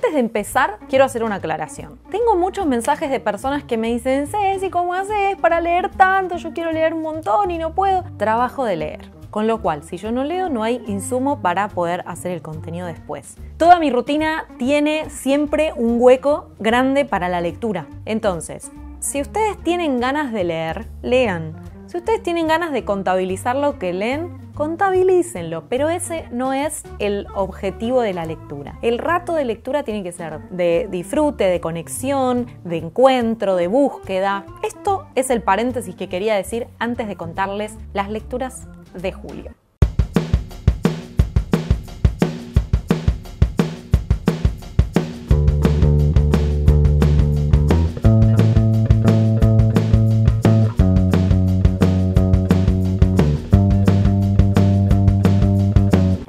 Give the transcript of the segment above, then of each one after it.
Antes de empezar, quiero hacer una aclaración. Tengo muchos mensajes de personas que me dicen, Ceci, ¿cómo haces para leer tanto? Yo quiero leer un montón y no puedo. Trabajo de leer. Con lo cual, si yo no leo, no hay insumo para poder hacer el contenido después. Toda mi rutina tiene siempre un hueco grande para la lectura. Entonces, si ustedes tienen ganas de leer, lean. Si ustedes tienen ganas de contabilizar lo que leen, contabilícenlo, pero ese no es el objetivo de la lectura. El rato de lectura tiene que ser de disfrute, de conexión, de encuentro, de búsqueda. Esto es el paréntesis que quería decir antes de contarles las lecturas de julio.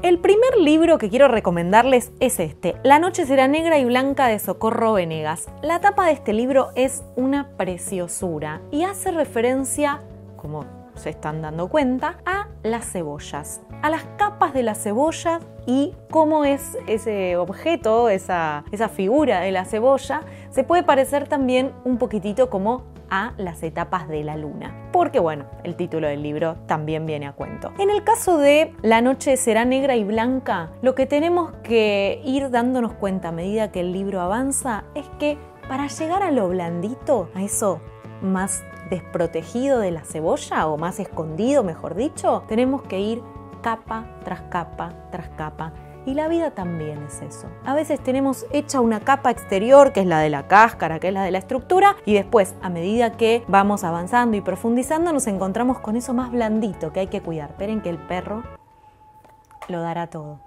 El primer libro que quiero recomendarles es este, La noche será negra y blanca de Socorro Venegas. La tapa de este libro es una preciosura y hace referencia, como se están dando cuenta, a las cebollas, a las capas de las cebollas y cómo es ese objeto, esa figura de la cebolla, se puede parecer también un poquitito como a las etapas de la luna. Porque bueno, el título del libro también viene a cuento. En el caso de La noche será negra y blanca, lo que tenemos que ir dándonos cuenta a medida que el libro avanza es que para llegar a lo blandito, a eso más desprotegido de la cebolla o más escondido, mejor dicho, tenemos que ir capa tras capa tras capa. Y la vida también es eso. A veces tenemos hecha una capa exterior, que es la de la cáscara, que es la de la estructura, y después, a medida que vamos avanzando y profundizando, nos encontramos con eso más blandito que hay que cuidar. Esperen que el perro lo dará todo.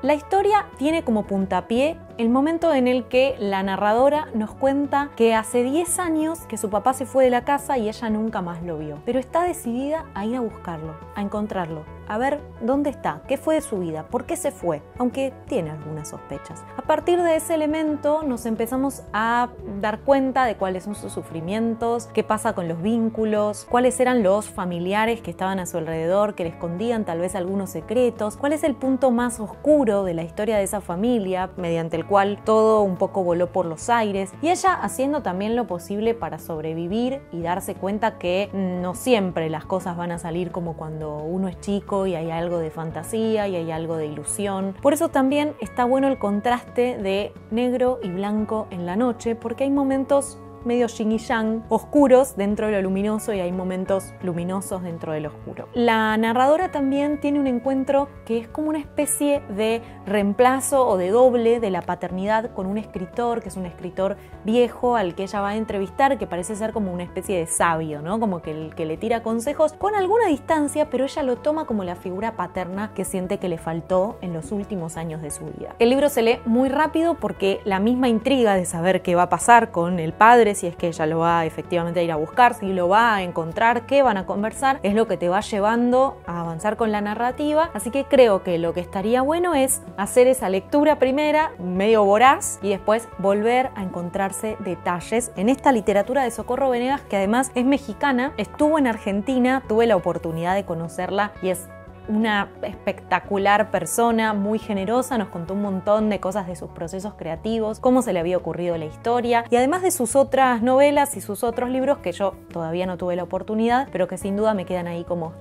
La historia tiene como puntapié el momento en el que la narradora nos cuenta que hace 10 años que su papá se fue de la casa y ella nunca más lo vio. Pero está decidida a ir a buscarlo, a encontrarlo, a ver dónde está, qué fue de su vida, por qué se fue, aunque tiene algunas sospechas. A partir de ese elemento nos empezamos a dar cuenta de cuáles son sus sufrimientos, qué pasa con los vínculos, cuáles eran los familiares que estaban a su alrededor, que le escondían tal vez algunos secretos, cuál es el punto más oscuro de la historia de esa familia, mediante el cual todo un poco voló por los aires, y ella haciendo también lo posible para sobrevivir y darse cuenta que no siempre las cosas van a salir como cuando uno es chico y hay algo de fantasía y hay algo de ilusión. Por eso también está bueno el contraste de negro y blanco en la noche, porque hay momentos medio yin y yang, oscuros dentro de lo luminoso y hay momentos luminosos dentro de lo oscuro. La narradora también tiene un encuentro que es como una especie de reemplazo o de doble de la paternidad con un escritor, que es un escritor viejo al que ella va a entrevistar, que parece ser como una especie de sabio, ¿no? Como que el que le tira consejos con alguna distancia, pero ella lo toma como la figura paterna que siente que le faltó en los últimos años de su vida. El libro se lee muy rápido porque la misma intriga de saber qué va a pasar con el padre, si es que ella lo va efectivamente a ir a buscar, si lo va a encontrar, qué van a conversar, es lo que te va llevando a avanzar con la narrativa. Así que creo que lo que estaría bueno es hacer esa lectura primera, medio voraz, y después volver a encontrarse detalles en esta literatura de Socorro Venegas, que además es mexicana, estuvo en Argentina, tuve la oportunidad de conocerla y es una espectacular persona, muy generosa, nos contó un montón de cosas de sus procesos creativos, cómo se le había ocurrido la historia y además de sus otras novelas y sus otros libros que yo todavía no tuve la oportunidad, pero que sin duda me quedan ahí como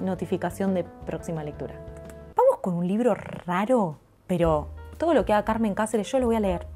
notificación de próxima lectura. Vamos con un libro raro, pero todo lo que haga Carmen Cáceres yo lo voy a leer.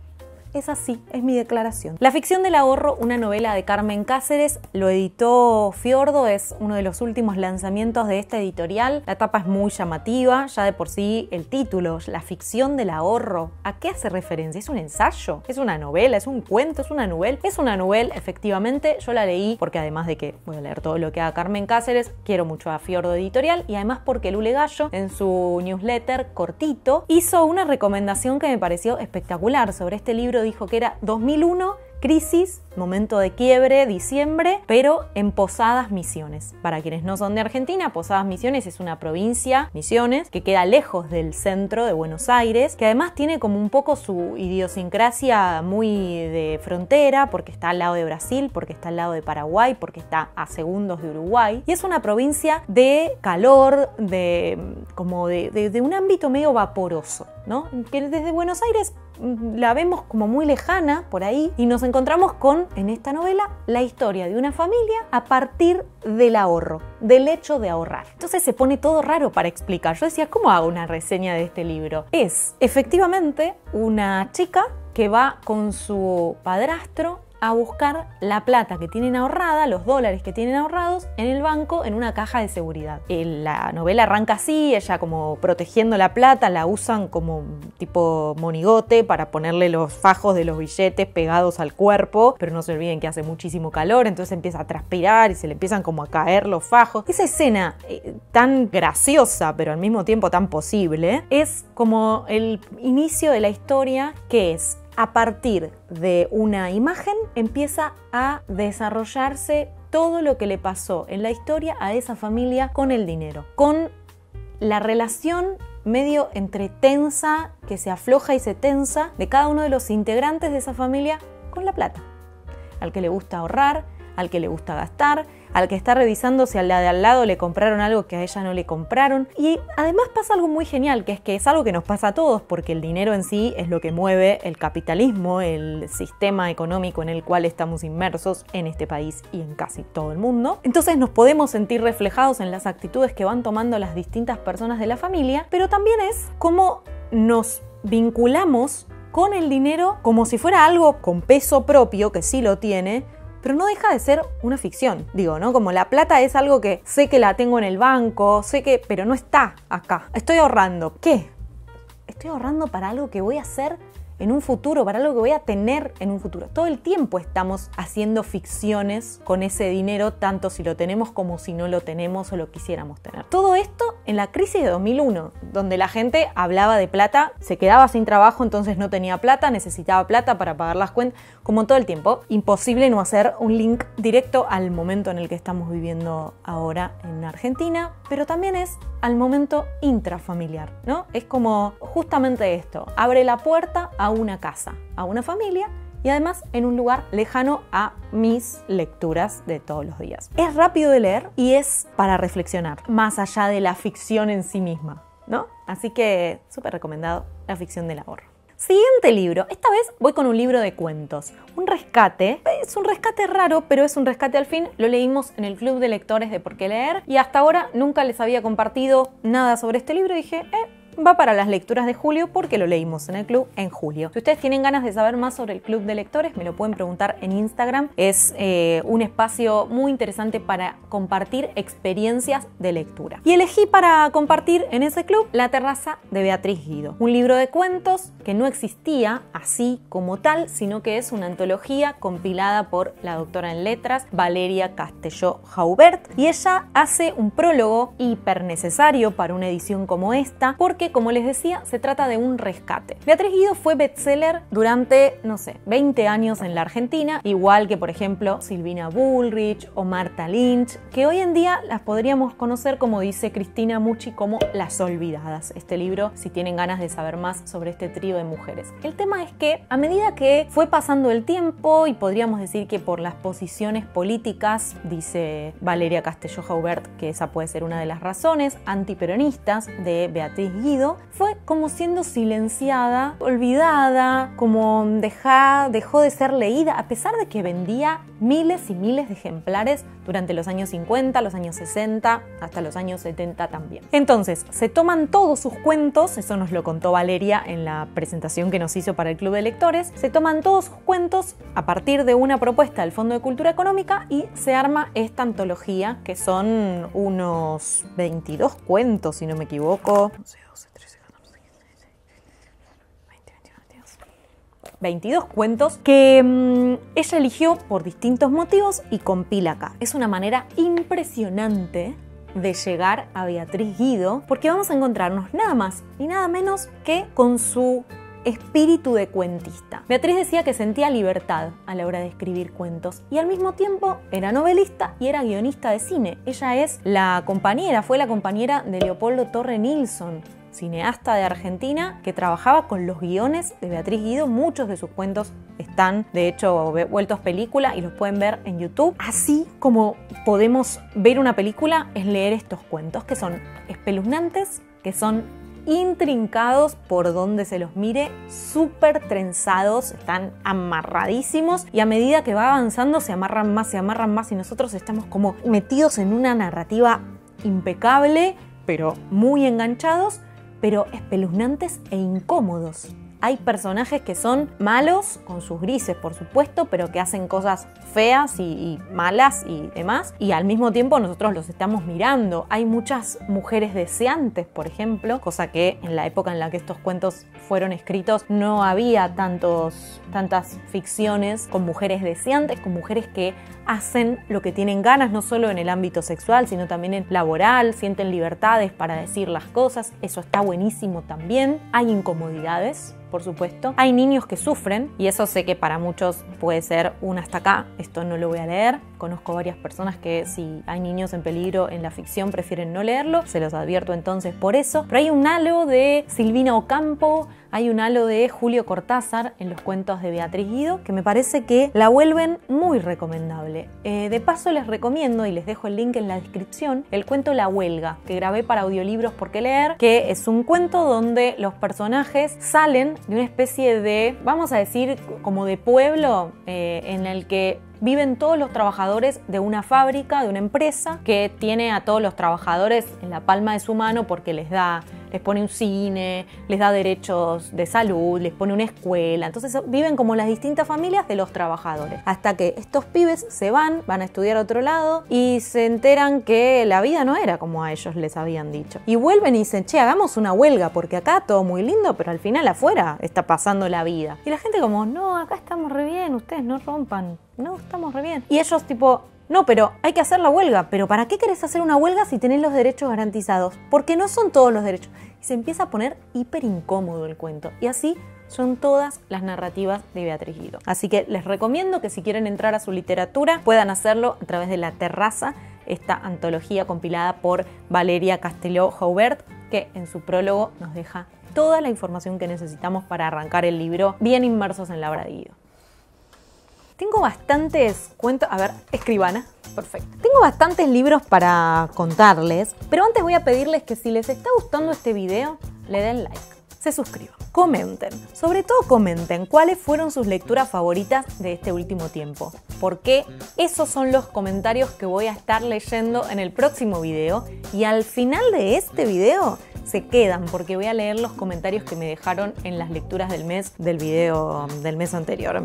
Es así, es mi declaración. La ficción del ahorro, una novela de Carmen Cáceres, lo editó Fiordo, es uno de los últimos lanzamientos de esta editorial. La tapa es muy llamativa, ya de por sí el título, La ficción del ahorro. ¿A qué hace referencia? ¿Es un ensayo? ¿Es una novela? ¿Es un cuento? ¿Es una novela? Es una novela, efectivamente. Yo la leí porque además de que voy a leer todo lo que haga Carmen Cáceres, quiero mucho a Fiordo Editorial y además porque Lule Gallo, en su newsletter cortito, hizo una recomendación que me pareció espectacular sobre este libro. Dijo que era 2001, crisis, momento de quiebre, diciembre, pero en Posadas Misiones. Para quienes no son de Argentina, Posadas Misiones es una provincia, Misiones, que queda lejos del centro de Buenos Aires, que además tiene como un poco su idiosincrasia muy de frontera, porque está al lado de Brasil, porque está al lado de Paraguay, porque está a segundos de Uruguay, y es una provincia de calor, de un ámbito medio vaporoso, ¿no? Que desde Buenos Aires la vemos como muy lejana por ahí y nos encontramos con, en esta novela, la historia de una familia a partir del ahorro, del hecho de ahorrar. Entonces se pone todo raro para explicar. Yo decía, ¿cómo hago una reseña de este libro? Es efectivamente una chica que va con su padrastro a buscar la plata que tienen ahorrada, los dólares que tienen ahorrados en el banco en una caja de seguridad. La novela arranca así, ella como protegiendo la plata, la usan como tipo monigote para ponerle los fajos de los billetes pegados al cuerpo, pero no se olviden que hace muchísimo calor, entonces empieza a transpirar y se le empiezan como a caer los fajos. Esa escena tan graciosa, pero al mismo tiempo tan posible, es como el inicio de la historia, que es a partir de una imagen empieza a desarrollarse todo lo que le pasó en la historia a esa familia con el dinero, con la relación medio entre tensa, que se afloja y se tensa, de cada uno de los integrantes de esa familia con la plata. Al que le gusta ahorrar, al que le gusta gastar, al que está revisando si a la de al lado le compraron algo que a ella no le compraron. Y además pasa algo muy genial, que es algo que nos pasa a todos, porque el dinero en sí es lo que mueve el capitalismo, el sistema económico en el cual estamos inmersos en este país y en casi todo el mundo. Entonces nos podemos sentir reflejados en las actitudes que van tomando las distintas personas de la familia, pero también es cómo nos vinculamos con el dinero como si fuera algo con peso propio, que sí lo tiene, pero no deja de ser una ficción, digo, ¿no? Como la plata es algo que sé que la tengo en el banco, sé que, pero no está acá. Estoy ahorrando. ¿Qué? Estoy ahorrando para algo que voy a hacer en un futuro, para algo que voy a tener en un futuro. Todo el tiempo estamos haciendo ficciones con ese dinero, tanto si lo tenemos como si no lo tenemos o lo quisiéramos tener. Todo esto en la crisis de 2001, donde la gente hablaba de plata, se quedaba sin trabajo, entonces no tenía plata, necesitaba plata para pagar las cuentas, como todo el tiempo. Imposible no hacer un link directo al momento en el que estamos viviendo ahora en Argentina, pero también es al momento intrafamiliar, ¿no? Es como justamente esto, abre la puerta a una casa, a una familia y además en un lugar lejano a mis lecturas de todos los días. Es rápido de leer y es para reflexionar, más allá de la ficción en sí misma, ¿no? Así que súper recomendado, La ficción del ahorro. Siguiente libro. Esta vez voy con un libro de cuentos. Un rescate. Es un rescate raro, pero es un rescate al fin. Lo leímos en el Club de Lectores de Por qué Leer y hasta ahora nunca les había compartido nada sobre este libro. Y dije, va para las lecturas de julio porque lo leímos en el club en julio. Si ustedes tienen ganas de saber más sobre el Club de Lectores, me lo pueden preguntar en Instagram. Es un espacio muy interesante para compartir experiencias de lectura. Y elegí para compartir en ese club La terraza de Beatriz Guido. Un libro de cuentos que no existía así como tal, sino que es una antología compilada por la doctora en letras Valeria Castelló Jaubert. Y ella hace un prólogo hiper necesario para una edición como esta, porque como les decía, se trata de un rescate. Beatriz Guido fue bestseller durante, 20 años en la Argentina, igual que, por ejemplo, Silvina Bullrich o Marta Lynch, que hoy en día las podríamos conocer, como dice Cristina Mucci, como Las Olvidadas. Este libro, si tienen ganas de saber más sobre este trío de mujeres. El tema es que, a medida que fue pasando el tiempo, y podríamos decir que por las posiciones políticas, dice Valeria Castelló Jaubert, que esa puede ser una de las razones antiperonistas de Beatriz Guido, fue como siendo silenciada, olvidada, como dejó de ser leída, a pesar de que vendía miles y miles de ejemplares durante los años 50, los años 60, hasta los años 70 también. Entonces, se toman todos sus cuentos, eso nos lo contó Valeria en la presentación que nos hizo para el Club de Lectores, se toman todos sus cuentos a partir de una propuesta del Fondo de Cultura Económica y se arma esta antología, que son unos 22 cuentos, si no me equivoco. 22 cuentos que ella eligió por distintos motivos y compila acá. Es una manera impresionante de llegar a Beatriz Guido, porque vamos a encontrarnos nada más y nada menos que con su espíritu de cuentista. Beatriz decía que sentía libertad a la hora de escribir cuentos y al mismo tiempo era novelista y era guionista de cine. Ella fue la compañera de Leopoldo Torre Nilsson, cineasta de Argentina que trabajaba con los guiones de Beatriz Guido. Muchos de sus cuentos están, de hecho, vueltos película y los pueden ver en YouTube. Así como podemos ver una película, es leer estos cuentos que son espeluznantes, que son intrincados por donde se los mire, súper trenzados, están amarradísimos y a medida que va avanzando se amarran más y nosotros estamos como metidos en una narrativa impecable, pero muy enganchados, pero espeluznantes e incómodos. Hay personajes que son malos, con sus grises por supuesto, pero que hacen cosas feas y malas y demás, y al mismo tiempo nosotros los estamos mirando. Hay muchas mujeres deseantes, por ejemplo, cosa que en la época en la que estos cuentos fueron escritos no había tantas ficciones con mujeres deseantes, con mujeres que hacen lo que tienen ganas, no solo en el ámbito sexual, sino también en laboral, sienten libertades para decir las cosas, eso está buenísimo también. Hay incomodidades, por supuesto. Hay niños que sufren, y eso sé que para muchos puede ser un hasta acá, esto no lo voy a leer. Conozco varias personas que si hay niños en peligro en la ficción prefieren no leerlo, se los advierto entonces por eso. Pero hay un halo de Silvina Ocampo, hay un halo de Julio Cortázar en los cuentos de Beatriz Guido, que me parece que la vuelven muy recomendable. De paso les recomiendo, y les dejo el link en la descripción, el cuento La Huelga, que grabé para Audiolibros por qué leer, que es un cuento donde los personajes salen de una especie de, vamos a decir, como de pueblo en el que viven todos los trabajadores de una fábrica, de una empresa, que tiene a todos los trabajadores en la palma de su mano porque les pone un cine, les da derechos de salud, les pone una escuela. Entonces viven como las distintas familias de los trabajadores. Hasta que estos pibes se van a estudiar a otro lado y se enteran que la vida no era como a ellos les habían dicho. Y vuelven y dicen, che, hagamos una huelga porque acá todo muy lindo, pero al final afuera está pasando la vida. Y la gente como, no, acá estamos re bien, ustedes no rompan. No, estamos re bien. Y ellos tipo, no, pero hay que hacer la huelga. ¿Pero para qué querés hacer una huelga si tenés los derechos garantizados? Porque no son todos los derechos. Y se empieza a poner hiper incómodo el cuento. Y así son todas las narrativas de Beatriz Guido. Así que les recomiendo que si quieren entrar a su literatura puedan hacerlo a través de La Terraza, esta antología compilada por Valeria Casteló-Joubert, que en su prólogo nos deja toda la información que necesitamos para arrancar el libro bien inmersos en la obra de Guido. Tengo bastantes cuentos, a ver, escribana, perfecto. Tengo bastantes libros para contarles, pero antes voy a pedirles que si les está gustando este video, le den like, se suscriban, comenten, sobre todo comenten cuáles fueron sus lecturas favoritas de este último tiempo, porque esos son los comentarios que voy a estar leyendo en el próximo video y al final de este video se quedan porque voy a leer los comentarios que me dejaron en las lecturas del mes del video del mes anterior.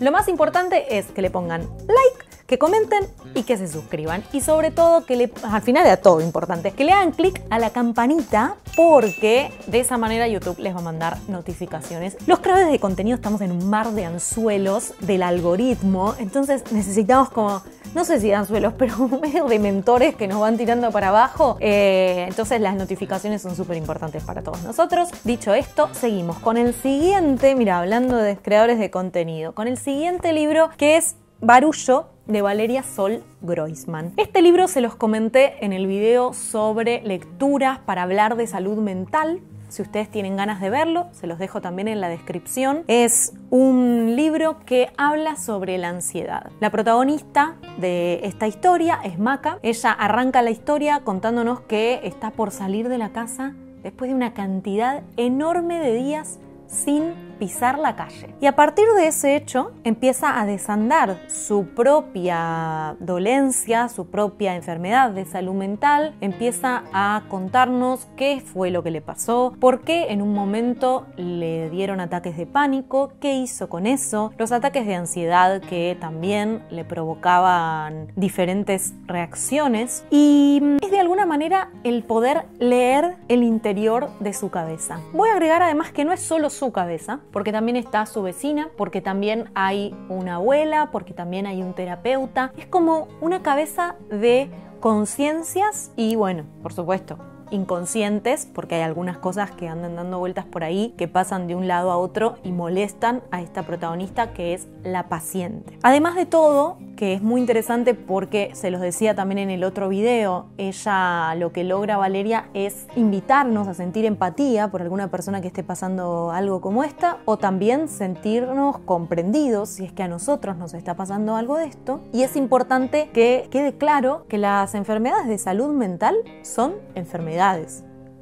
Lo más importante es que le pongan like, que comenten y que se suscriban. Y sobre todo que al final de todo importante, que le hagan clic a la campanita porque de esa manera YouTube les va a mandar notificaciones. Los creadores de contenido estamos en un mar de anzuelos del algoritmo, entonces necesitamos como, no sé si anzuelos, pero medio de mentores que nos van tirando para abajo. Entonces las notificaciones son súper importantes para todos nosotros. Dicho esto, seguimos con el siguiente, mira, hablando de creadores de contenido, con el siguiente libro que es Barullo, de Valeria Sol Groisman. Este libro se los comenté en el video sobre lecturas para hablar de salud mental. Si ustedes tienen ganas de verlo, se los dejo también en la descripción. Es un libro que habla sobre la ansiedad. La protagonista de esta historia es Maca. Ella arranca la historia contándonos que está por salir de la casa después de una cantidad enorme de días sin pisar la calle. Y a partir de ese hecho empieza a desandar su propia dolencia, su propia enfermedad de salud mental, empieza a contarnos qué fue lo que le pasó, por qué en un momento le dieron ataques de pánico, qué hizo con eso, los ataques de ansiedad que también le provocaban diferentes reacciones y es de alguna manera el poder leer el interior de su cabeza. Voy a agregar además que no es solo su cabeza, porque también está su vecina, porque también hay una abuela, porque también hay un terapeuta. Es como una cabeza de conciencias y, bueno, por supuesto, inconscientes, porque hay algunas cosas que andan dando vueltas por ahí que pasan de un lado a otro y molestan a esta protagonista que es la paciente. Además de todo, que es muy interesante porque se los decía también en el otro video, ella lo que logra Valeria es invitarnos a sentir empatía por alguna persona que esté pasando algo como esta o también sentirnos comprendidos si es que a nosotros nos está pasando algo de esto. Y es importante que quede claro que las enfermedades de salud mental son enfermedades.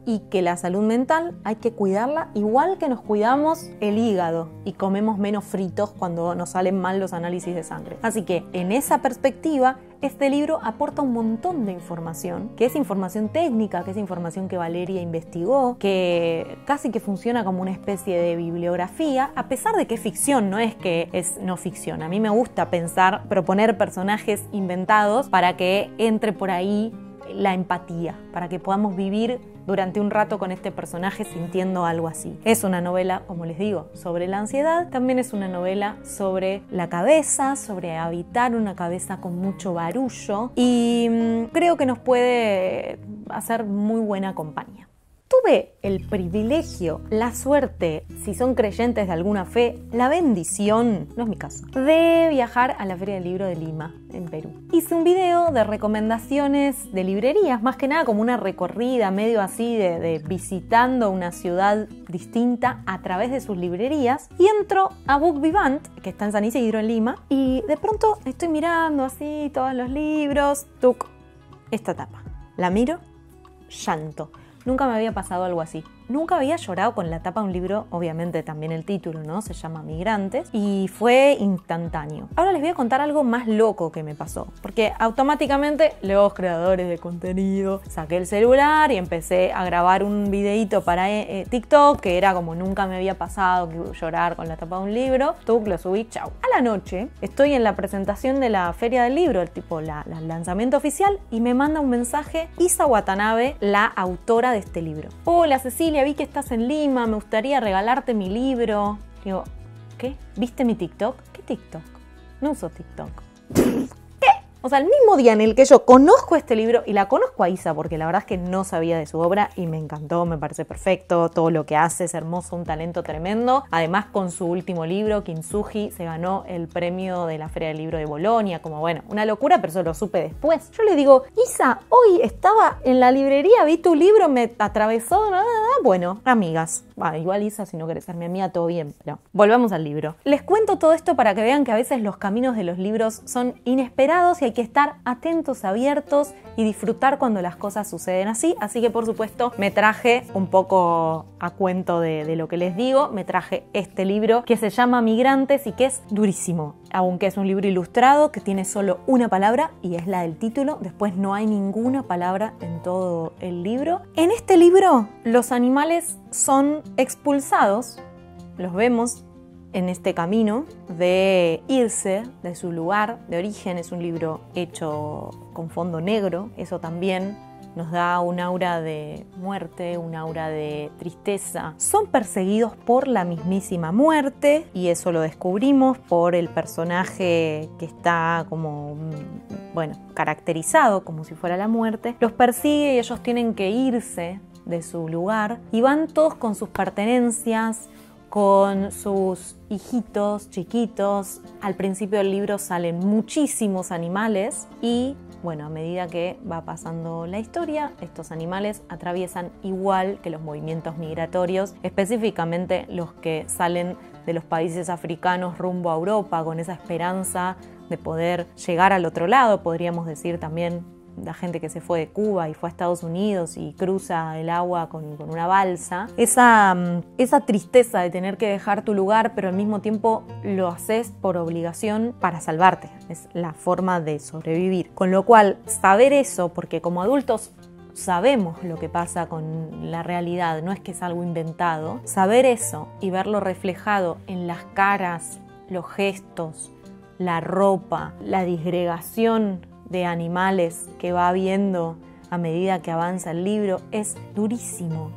y que la salud mental hay que cuidarla igual que nos cuidamos el hígado y comemos menos fritos cuando nos salen mal los análisis de sangre. Así que en esa perspectiva, este libro aporta un montón de información, que es información técnica, que es información que Valeria investigó, que casi que funciona como una especie de bibliografía, a pesar de que es ficción, no es que es no ficción. A mí me gusta pensar, proponer personajes inventados para que entre por ahí la empatía, para que podamos vivir durante un rato con este personaje sintiendo algo así. Es una novela, como les digo, sobre la ansiedad, también es una novela sobre la cabeza, sobre habitar una cabeza con mucho barullo y creo que nos puede hacer muy buena compañía. Tuve el privilegio, la suerte, si son creyentes de alguna fe, la bendición, no es mi caso, de viajar a la Feria del Libro de Lima, en Perú. Hice un video de recomendaciones de librerías, más que nada como una recorrida, medio así de visitando una ciudad distinta a través de sus librerías. Y entro a Book Vivant, que está en San Isidro, en Lima, y de pronto estoy mirando así todos los libros, ¡tuc! Esta tapa. La miro, llanto. Nunca me había pasado algo así. Nunca había llorado con la tapa de un libro, obviamente también el título, ¿no? Se llama Migrantes, y fue instantáneo. Ahora les voy a contar algo más loco que me pasó, porque automáticamente los creadores de contenido saqué el celular y empecé a grabar un videito para TikTok, que era como nunca me había pasado que llorar con la tapa de un libro. Tú lo subí, chau. A la noche estoy en la presentación de la Feria del Libro, el lanzamiento oficial, y me manda un mensaje Isa Watanabe, la autora de este libro. Hola Cecilia, vi que estás en Lima, me gustaría regalarte mi libro. Digo, ¿qué? ¿Viste mi TikTok? ¿Qué TikTok? No uso TikTok. O sea, el mismo día en el que yo conozco este libro, y la conozco a Isa porque la verdad es que no sabía de su obra y me encantó, me parece perfecto, todo lo que hace es hermoso, un talento tremendo. Además, con su último libro, Kintsugi, se ganó el premio de la Feria del Libro de Bolonia, como bueno, una locura, pero eso lo supe después. Yo le digo, Isa, hoy estaba en la librería, vi tu libro, me atravesó, bueno, amigas. Igual Isa, si no querés ser mi amiga, todo bien, pero volvamos al libro. Les cuento todo esto para que vean que a veces los caminos de los libros son inesperados y hay que estar atentos, abiertos y disfrutar cuando las cosas suceden así. Así que por supuesto me traje un poco a cuento de lo que les digo, me traje este libro que se llama Migrantes y que es durísimo. Aunque es un libro ilustrado que tiene solo una palabra y es la del título, después no hay ninguna palabra en todo el libro. En este libro los animales son expulsados, los vemos en este camino de irse de su lugar de origen. Es un libro hecho con fondo negro, eso también nos da un aura de muerte, un aura de tristeza. Son perseguidos por la mismísima muerte y eso lo descubrimos por el personaje que está como, bueno, caracterizado como si fuera la muerte. Los persigue y ellos tienen que irse de su lugar y van todos con sus pertenencias, con sus hijitos chiquitos. Al principio del libro salen muchísimos animales y bueno, a medida que va pasando la historia, estos animales atraviesan igual que los movimientos migratorios, específicamente los que salen de los países africanos rumbo a Europa, con esa esperanza de poder llegar al otro lado, podríamos decir también la gente que se fue de Cuba y fue a Estados Unidos y cruza el agua con una balsa. Esa tristeza de tener que dejar tu lugar, pero al mismo tiempo lo haces por obligación para salvarte. Es la forma de sobrevivir. Con lo cual, saber eso, porque como adultos sabemos lo que pasa con la realidad, no es que es algo inventado, saber eso y verlo reflejado en las caras, los gestos, la ropa, la disgregación de animales que va viendo a medida que avanza el libro, es durísimo,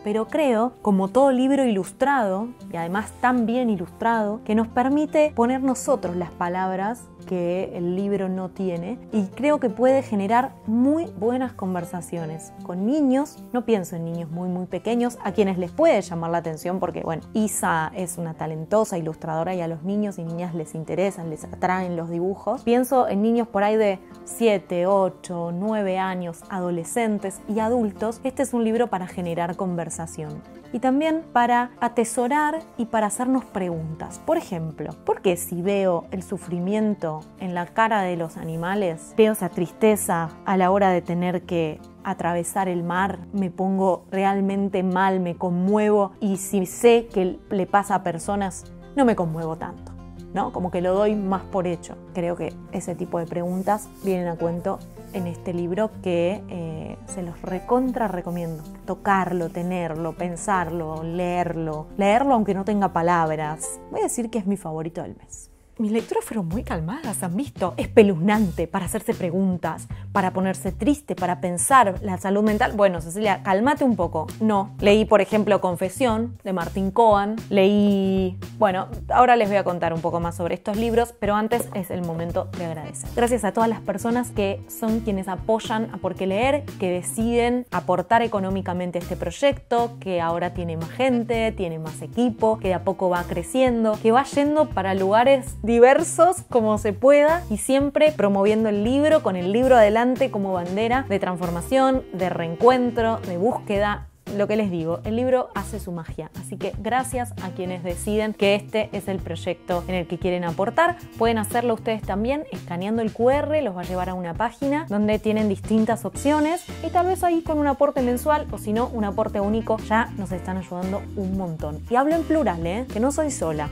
pero creo, como todo libro ilustrado, y además tan bien ilustrado, que nos permite poner nosotros las palabras que el libro no tiene, y creo que puede generar muy buenas conversaciones con niños. No pienso en niños muy pequeños, a quienes les puede llamar la atención porque, bueno, Isa es una talentosa ilustradora y a los niños y niñas les interesan, les atraen los dibujos. Pienso en niños por ahí de 7, 8, 9 años, adolescentes y adultos. Este es un libro para generar conversación y también para atesorar y para hacernos preguntas. Por ejemplo, ¿por qué si veo el sufrimiento en la cara de los animales, veo esa tristeza a la hora de tener que atravesar el mar, me pongo realmente mal, me conmuevo, y si sé que le pasa a personas, no me conmuevo tanto, ¿no? Como que lo doy más por hecho. Creo que ese tipo de preguntas vienen a cuento en este libro que se los recontra recomiendo. Tocarlo, tenerlo, pensarlo, leerlo aunque no tenga palabras. Voy a decir que es mi favorito del mes. Mis lecturas fueron muy calmadas, ¿han visto? Espeluznante para hacerse preguntas, para ponerse triste, para pensar la salud mental. Bueno, Cecilia, cálmate un poco. No. Leí, por ejemplo, Confesión, de Martín Cohen. Leí... Bueno, ahora les voy a contar un poco más sobre estos libros, pero antes es el momento de agradecer. Gracias a todas las personas que son quienes apoyan a Por qué leer, que deciden aportar económicamente a este proyecto, que ahora tiene más gente, tiene más equipo, que de a poco va creciendo, que va yendo para lugares diversos como se pueda y siempre promoviendo el libro, con el libro adelante como bandera de transformación, de reencuentro, de búsqueda. Lo que les digo, el libro hace su magia, así que gracias a quienes deciden que este es el proyecto en el que quieren aportar. Pueden hacerlo ustedes también escaneando el QR, los va a llevar a una página donde tienen distintas opciones y tal vez ahí con un aporte mensual o si no un aporte único ya nos están ayudando un montón. Y hablo en plural, que no soy sola.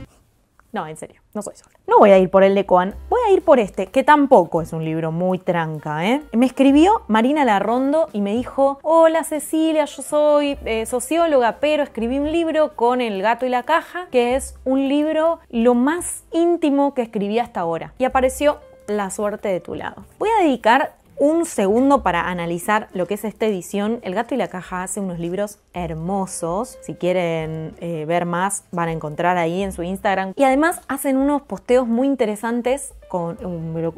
No, en serio, no soy sola. No voy a ir por el de Cohen, voy a ir por este, que tampoco es un libro muy tranca, Me escribió Marina Larrondo y me dijo: hola Cecilia, yo soy socióloga, pero escribí un libro con El gato y la caja, que es un libro lo más íntimo que escribí hasta ahora. Y apareció La suerte de tu lado. Voy a dedicar un segundo para analizar lo que es esta edición. El gato y la caja hace unos libros hermosos. Si quieren ver más, van a encontrar ahí en su Instagram. Y además hacen unos posteos muy interesantes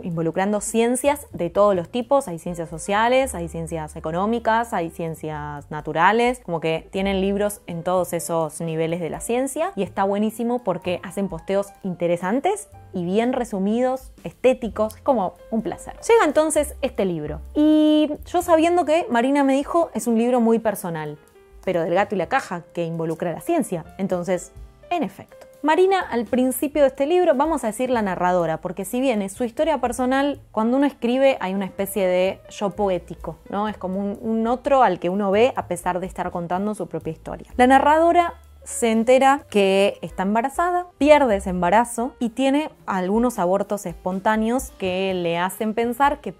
involucrando ciencias de todos los tipos. Hay ciencias sociales, hay ciencias económicas, hay ciencias naturales. Como que tienen libros en todos esos niveles de la ciencia. Y está buenísimo porque hacen posteos interesantes y bien resumidos, estéticos, como un placer. Llega entonces este libro y yo, sabiendo que Marina me dijo es un libro muy personal, pero del gato y la caja, que involucra la ciencia, entonces, en efecto. Marina, al principio de este libro, vamos a decir la narradora, porque si bien es su historia personal, cuando uno escribe hay una especie de yo poético, ¿no? Es como un otro al que uno ve a pesar de estar contando su propia historia. La narradora se entera que está embarazada, pierde ese embarazo y tiene algunos abortos espontáneos que le hacen pensar que,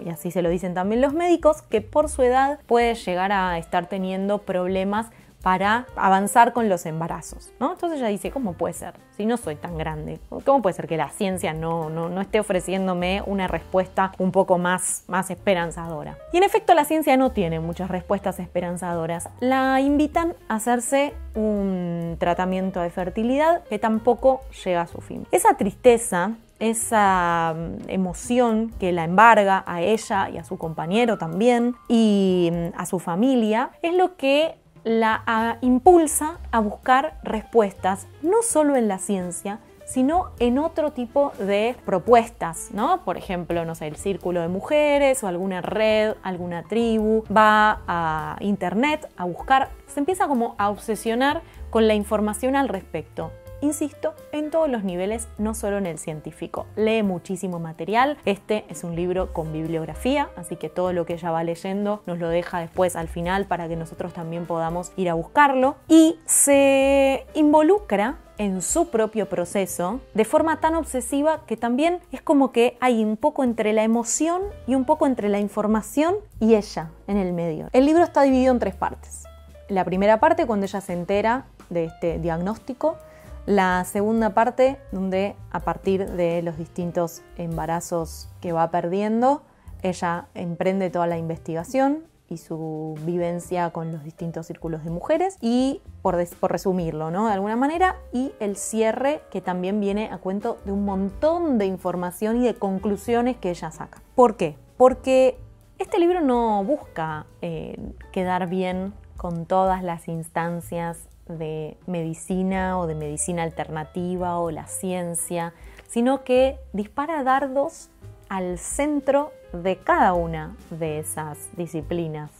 y así se lo dicen también los médicos, que por su edad puede llegar a estar teniendo problemas para avanzar con los embarazos, ¿no? Entonces ella dice, ¿cómo puede ser? Si no soy tan grande, ¿cómo puede ser que la ciencia no esté ofreciéndome una respuesta un poco más esperanzadora? Y en efecto la ciencia no tiene muchas respuestas esperanzadoras. La invitan a hacerse un tratamiento de fertilidad que tampoco llega a su fin. Esa tristeza, esa emoción que la embarga a ella y a su compañero también y a su familia, es lo que la impulsa a buscar respuestas, no solo en la ciencia, sino en otro tipo de propuestas, ¿no? Por ejemplo, no sé, el círculo de mujeres o alguna red, alguna tribu, va a internet a buscar, se empieza como a obsesionar con la información al respecto. Insisto, en todos los niveles, no solo en el científico. Lee muchísimo material. Este es un libro con bibliografía, así que todo lo que ella va leyendo nos lo deja después al final para que nosotros también podamos ir a buscarlo. Y se involucra en su propio proceso de forma tan obsesiva que también es como que hay un poco entre la emoción y un poco entre la información y ella en el medio. El libro está dividido en 3 partes. La primera parte, cuando ella se entera de este diagnóstico. La segunda parte, donde a partir de los distintos embarazos que va perdiendo, ella emprende toda la investigación y su vivencia con los distintos círculos de mujeres y, por resumirlo, ¿no? De alguna manera, y el cierre, que también viene a cuento de un montón de información y de conclusiones que ella saca. ¿Por qué? Porque este libro no busca quedar bien con todas las instancias de medicina o de medicina alternativa o la ciencia, sino que dispara dardos al centro de cada una de esas disciplinas,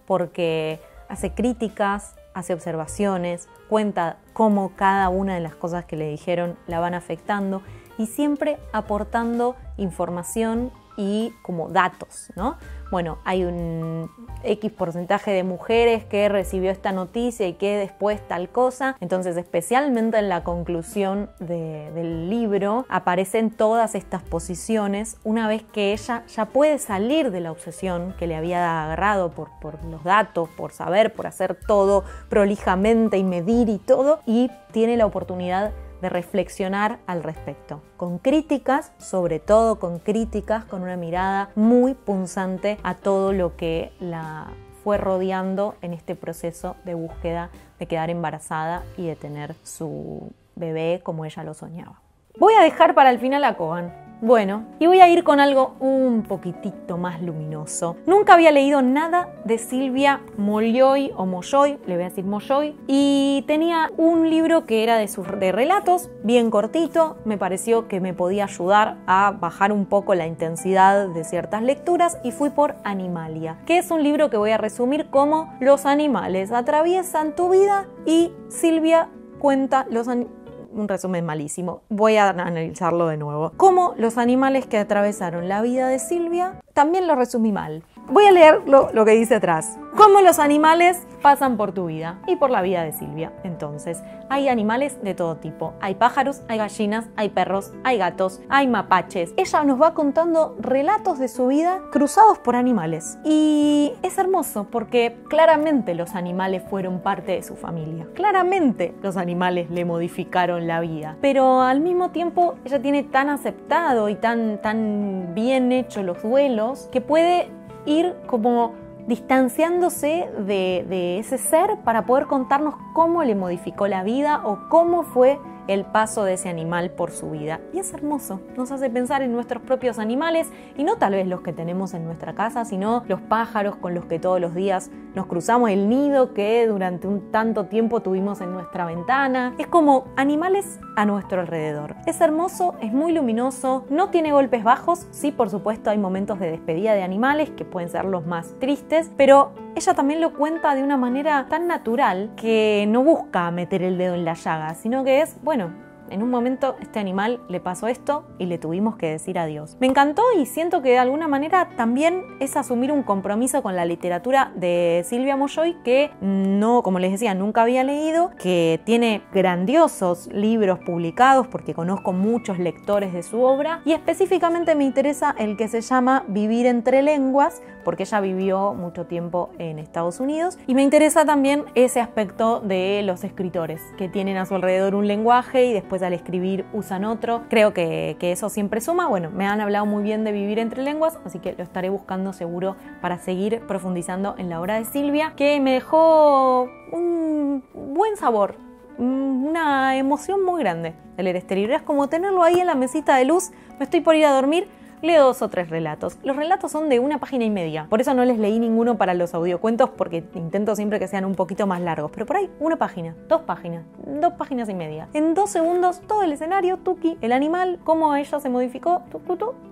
porque hace críticas, hace observaciones, cuenta cómo cada una de las cosas que le dijeron la van afectando y siempre aportando información y como datos, ¿no? Bueno, hay un X porcentaje de mujeres que recibió esta noticia y que después tal cosa. Entonces, especialmente en la conclusión del libro, aparecen todas estas posiciones una vez que ella ya puede salir de la obsesión que le había agarrado por los datos, por saber, por hacer todo prolijamente y medir y todo, y tiene la oportunidad de reflexionar al respecto, con críticas, sobre todo con críticas, con una mirada muy punzante a todo lo que la fue rodeando en este proceso de búsqueda de quedar embarazada y de tener su bebé como ella lo soñaba. Voy a dejar para el final a Kogan. Bueno, y voy a ir con algo un poquitito más luminoso. Nunca había leído nada de Silvia Molloy o Molloy, le voy a decir Molloy, y tenía un libro que era de relatos, bien cortito. Me pareció que me podía ayudar a bajar un poco la intensidad de ciertas lecturas y fui por Animalia, que es un libro que voy a resumir como los animales atraviesan tu vida y Silvia cuenta los animales. Un resumen malísimo, voy a analizarlo de nuevo. Como los animales que atravesaron la vida de Silvia, también lo resumí mal. Voy a leer lo que dice atrás. Cómo los animales pasan por tu vida y por la vida de Silvia. Entonces, hay animales de todo tipo. Hay pájaros, hay gallinas, hay perros, hay gatos, hay mapaches. Ella nos va contando relatos de su vida cruzados por animales. Y es hermoso porque claramente los animales fueron parte de su familia. Claramente los animales le modificaron la vida. Pero al mismo tiempo, ella tiene tan aceptado y tan bien hecho los duelos que puede ir como distanciándose de ese ser para poder contarnos cómo le modificó la vida o cómo fue el paso de ese animal por su vida. Y es hermoso, nos hace pensar en nuestros propios animales y no tal vez los que tenemos en nuestra casa, sino los pájaros con los que todos los días nos cruzamos, el nido que durante un tanto tiempo tuvimos en nuestra ventana. Es como animales a nuestro alrededor. Es hermoso, es muy luminoso, no tiene golpes bajos. Sí, por supuesto, hay momentos de despedida de animales que pueden ser los más tristes, pero ella también lo cuenta de una manera tan natural que no busca meter el dedo en la llaga, sino que es, bueno, en un momento este animal le pasó esto y le tuvimos que decir adiós. Me encantó y siento que de alguna manera también es asumir un compromiso con la literatura de Silvia Molloy que no, como les decía, nunca había leído, que tiene grandiosos libros publicados porque conozco muchos lectores de su obra y específicamente me interesa el que se llama Vivir entre lenguas porque ella vivió mucho tiempo en Estados Unidos y me interesa también ese aspecto de los escritores que tienen a su alrededor un lenguaje y después al escribir usan otro. Creo que eso siempre suma. Bueno, me han hablado muy bien de Vivir entre lenguas, así que lo estaré buscando seguro para seguir profundizando en la obra de Silvia, que me dejó un buen sabor, una emoción muy grande de leer este libro. Es como tenerlo ahí en la mesita de luz, me estoy por ir a dormir, leo 2 o 3 relatos. Los relatos son de 1 página y media, por eso no les leí ninguno para los audiocuentos porque intento siempre que sean un poquito más largos, pero por ahí 1 página, 2 páginas, 2 páginas y media. En 2 segundos todo el escenario, tuki, el animal, cómo ella se modificó,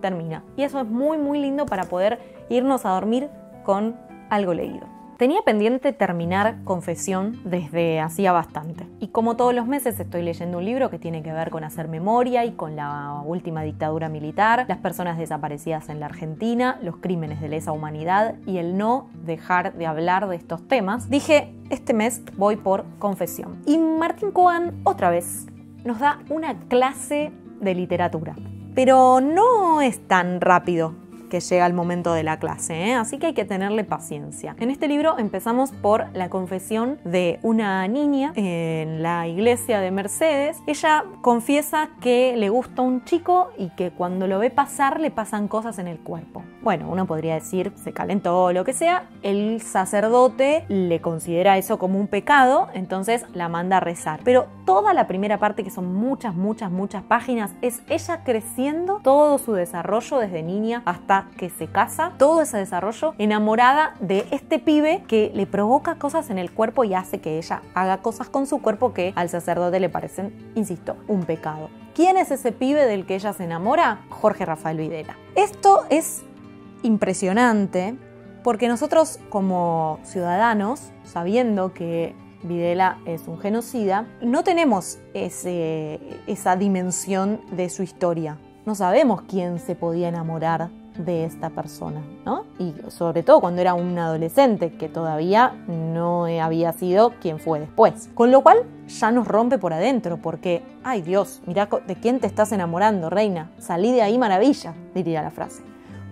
termina. Y eso es muy muy lindo para poder irnos a dormir con algo leído. Tenía pendiente terminar Confesión desde hacía bastante. Y como todos los meses estoy leyendo un libro que tiene que ver con hacer memoria y con la última dictadura militar, las personas desaparecidas en la Argentina, los crímenes de lesa humanidad y el no dejar de hablar de estos temas, dije, este mes voy por Confesión. Y Martín Kogan, otra vez, nos da una clase de literatura. Pero no es tan rápido que llega el momento de la clase, así que hay que tenerle paciencia. En este libro empezamos por la confesión de una niña en la iglesia de Mercedes. Ella confiesa que le gusta un chico y que cuando lo ve pasar le pasan cosas en el cuerpo. Bueno, uno podría decir, se calentó o lo que sea. El sacerdote le considera eso como un pecado, entonces la manda a rezar. Pero toda la primera parte, que son muchas páginas, es ella creciendo, todo su desarrollo desde niña hasta que se casa, todo ese desarrollo, enamorada de este pibe que le provoca cosas en el cuerpo y hace que ella haga cosas con su cuerpo que al sacerdote le parecen, insisto, un pecado. ¿Quién es ese pibe del que ella se enamora? Jorge Rafael Videla. Esto es impresionante porque nosotros como ciudadanos, sabiendo que Videla es un genocida, no tenemos esa dimensión de su historia. No sabemos quién se podía enamorar de esta persona, ¿no? Y sobre todo cuando era un adolescente, que todavía no había sido quien fue después. Con lo cual ya nos rompe por adentro, porque, ay Dios, mirá de quién te estás enamorando, reina. Salí de ahí maravilla, diría la frase.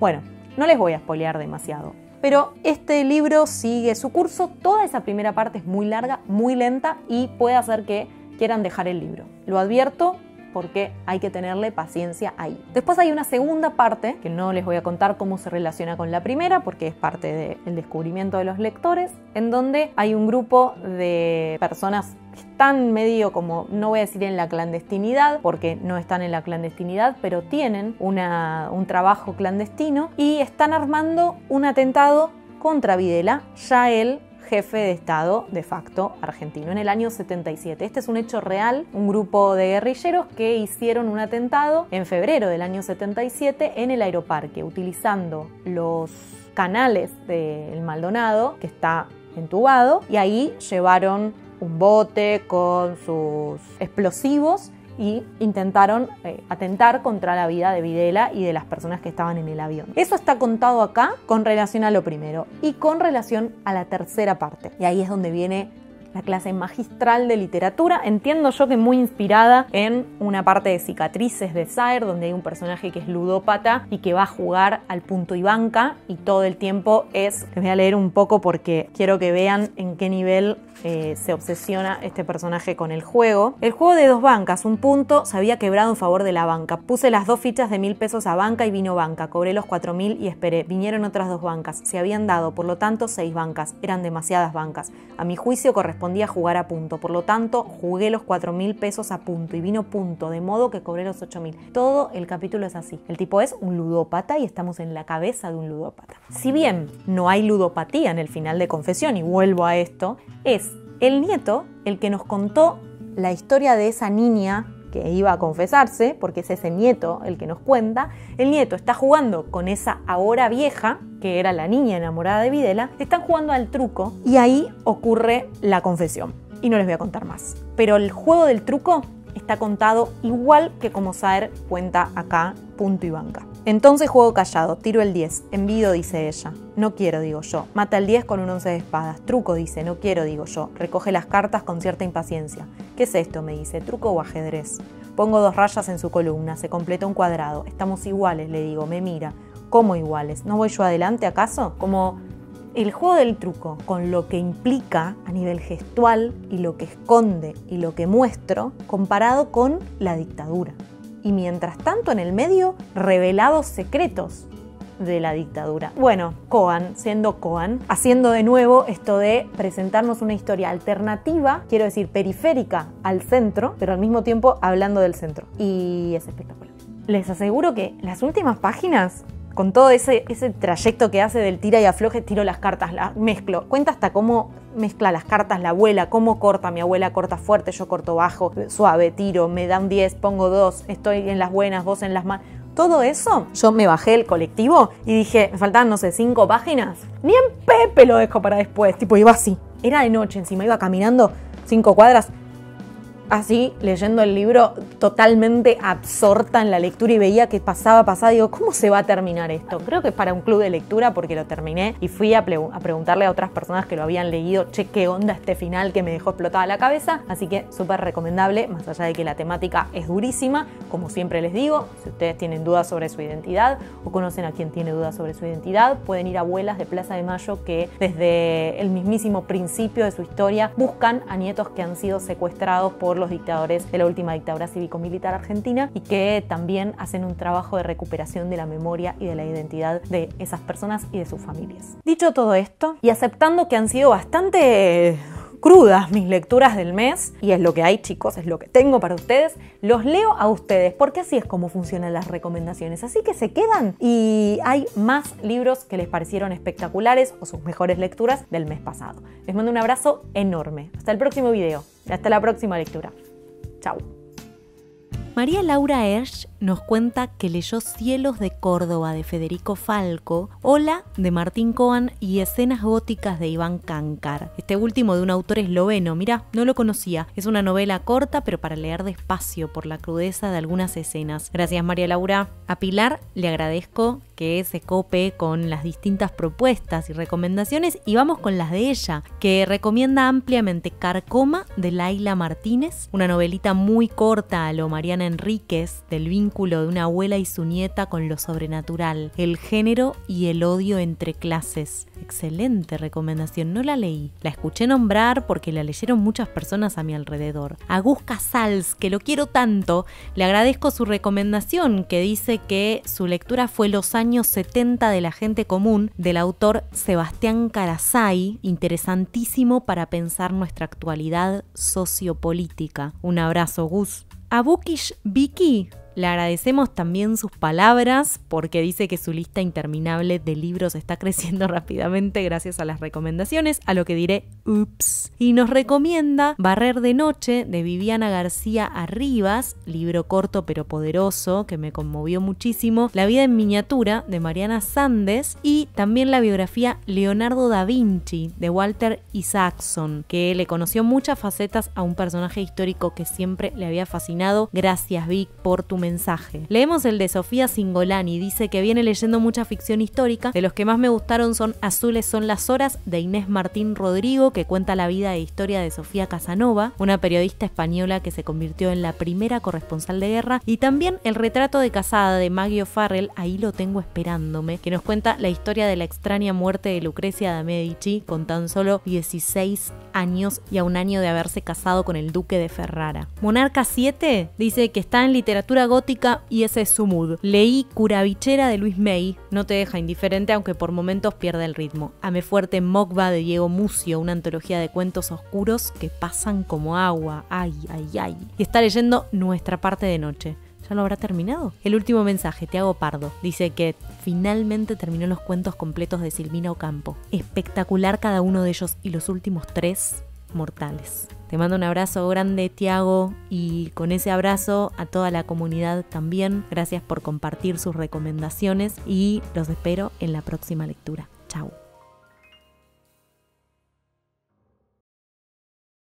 Bueno, no les voy a spoilear demasiado, pero este libro sigue su curso. Toda esa primera parte es muy larga, muy lenta y puede hacer que quieran dejar el libro. Lo advierto porque hay que tenerle paciencia ahí. Después hay una segunda parte, que no les voy a contar cómo se relaciona con la primera, porque es parte del descubrimiento de los lectores, en donde hay un grupo de personas que están medio como, no voy a decir en la clandestinidad, porque no están en la clandestinidad, pero tienen un trabajo clandestino y están armando un atentado contra Videla, ya él jefe de Estado de facto argentino, en el año 77. Este es un hecho real, un grupo de guerrilleros que hicieron un atentado en febrero del año 77 en el Aeroparque, utilizando los canales del Maldonado, que está entubado, y ahí llevaron un bote con sus explosivos y intentaron atentar contra la vida de Videla y de las personas que estaban en el avión. Eso está contado acá con relación a lo primero y con relación a la tercera parte. Y ahí es donde viene la clase magistral de literatura, entiendo yo que muy inspirada en una parte de Cicatrices de Saer, donde hay un personaje que es ludópata y que va a jugar al punto y banca, y todo el tiempo les voy a leer un poco porque quiero que vean en qué nivel se obsesiona este personaje con el juego. El juego de 2 bancas, un punto, se había quebrado en favor de la banca. Puse las 2 fichas de 1000 pesos a banca y vino banca. Cobré los 4000 y esperé. Vinieron otras 2 bancas. Se habían dado, por lo tanto, 6 bancas. Eran demasiadas bancas. A mi juicio correspondía jugar a punto. Por lo tanto, jugué los 4000 pesos a punto y vino punto, de modo que cobré los 8000. Todo el capítulo es así. El tipo es un ludópata y estamos en la cabeza de un ludópata. Si bien no hay ludopatía en el final de Confesión, y vuelvo a esto, es el nieto el que nos contó la historia de esa niña que iba a confesarse, porque es ese nieto el que nos cuenta. El nieto está jugando con esa ahora vieja, que era la niña enamorada de Videla, están jugando al truco y ahí ocurre la confesión. Y no les voy a contar más. Pero el juego del truco está contado igual que como Saer cuenta acá, punto y banca. Entonces juego callado, tiro el 10, envido, dice ella. No quiero, digo yo. Mata el 10 con un 11 de espadas. Truco, dice, no quiero, digo yo. Recoge las cartas con cierta impaciencia. ¿Qué es esto?, me dice. ¿Truco o ajedrez? Pongo 2 rayas en su columna, se completa un cuadrado. Estamos iguales, le digo, me mira. ¿Cómo iguales? ¿No voy yo adelante acaso? Como el juego del truco, con lo que implica a nivel gestual y lo que esconde y lo que muestro, comparado con la dictadura. Y mientras tanto en el medio, revelados secretos de la dictadura. Bueno, Cohen, siendo Cohen, haciendo de nuevo esto de presentarnos una historia alternativa, quiero decir periférica al centro, pero al mismo tiempo hablando del centro. Y es espectacular. Les aseguro que las últimas páginas, con todo ese trayecto que hace del tira y afloje, tiro las cartas, las mezclo. Cuenta hasta cómo mezcla las cartas la abuela, cómo corta. Mi abuela corta fuerte, yo corto bajo, suave, tiro, me da un 10, pongo 2, estoy en las buenas, vos en las malas. Todo eso, yo me bajé el colectivo y dije, me faltaban, no sé, 5 páginas. Ni en Pepe lo dejo para después. Tipo, iba así. Era de noche encima, iba caminando 5 cuadras. Así, leyendo el libro, totalmente absorta en la lectura, y veía que pasaba, digo, ¿cómo se va a terminar esto? Creo que es para un club de lectura, porque lo terminé y fui a preguntarle a otras personas que lo habían leído, che, ¿qué onda este final que me dejó explotada la cabeza? Así que súper recomendable, más allá de que la temática es durísima. Como siempre les digo, si ustedes tienen dudas sobre su identidad o conocen a quien tiene dudas sobre su identidad, pueden ir a Abuelas de Plaza de Mayo, que desde el mismísimo principio de su historia buscan a nietos que han sido secuestrados por los dictadores de la última dictadura cívico-militar argentina, y que también hacen un trabajo de recuperación de la memoria y de la identidad de esas personas y de sus familias. Dicho todo esto, y aceptando que han sido bastante crudas mis lecturas del mes, y es lo que hay, chicos, es lo que tengo para ustedes, los leo a ustedes, porque así es como funcionan las recomendaciones. Así que se quedan y hay más libros que les parecieron espectaculares o sus mejores lecturas del mes pasado. Les mando un abrazo enorme. Hasta el próximo video. Hasta la próxima lectura. Chao. María Laura Ersch nos cuenta que leyó Cielos de Córdoba de Federico Falco, Ola de Martín Coan y Escenas góticas de Iván Cankar. Este último de un autor esloveno, mirá, no lo conocía. Es una novela corta, pero para leer despacio por la crudeza de algunas escenas. Gracias, María Laura. A Pilar le agradezco que se cope con las distintas propuestas y recomendaciones, y vamos con las de ella, que recomienda ampliamente Carcoma de Laila Martínez, una novelita muy corta a lo Mariana Enríquez, del vínculo de una abuela y su nieta con lo sobrenatural, el género y el odio entre clases. Excelente recomendación, no la leí. La escuché nombrar porque la leyeron muchas personas a mi alrededor. A Gus Casals, que lo quiero tanto, le agradezco su recomendación, que dice que su lectura fue Los años 70 de la gente común, del autor Sebastián Carasay, interesantísimo para pensar nuestra actualidad sociopolítica. Un abrazo, Gus. A Bukish Vicky le agradecemos también sus palabras, porque dice que su lista interminable de libros está creciendo rápidamente gracias a las recomendaciones, a lo que diré ups. Y nos recomienda Barrer de noche de Viviana García Arribas, libro corto pero poderoso que me conmovió muchísimo, La vida en miniatura de Mariana Sandes, y también la biografía Leonardo da Vinci de Walter Isaacson, que le conoció muchas facetas a un personaje histórico que siempre le había fascinado. Gracias, Vic, por tu mensaje. Leemos el de Sofía Singolani, dice que viene leyendo mucha ficción histórica. De los que más me gustaron son Azules son las horas de Inés Martín Rodrigo, que cuenta la vida e historia de Sofía Casanova, una periodista española que se convirtió en la primera corresponsal de guerra, y también El retrato de casada de Maggie O'Farrell, ahí lo tengo esperándome, que nos cuenta la historia de la extraña muerte de Lucrecia de Medici con tan solo 16 años y a un año de haberse casado con el duque de Ferrara. Monarca 7 dice que está en literatura gótica y ese es su mood. Leí Curavichera de Luis May, no te deja indiferente aunque por momentos pierde el ritmo. Amé fuerte Mogba de Diego Mucio, una antología de cuentos oscuros que pasan como agua. Ay, ay, ay. Y está leyendo Nuestra parte de noche. ¿Ya lo habrá terminado? El último mensaje, Tiago Pardo, dice que finalmente terminó los cuentos completos de Silvina Ocampo. Espectacular cada uno de ellos, y los últimos 3 mortales. Te mando un abrazo grande, Tiago, y con ese abrazo a toda la comunidad también. Gracias por compartir sus recomendaciones y los espero en la próxima lectura. Chau.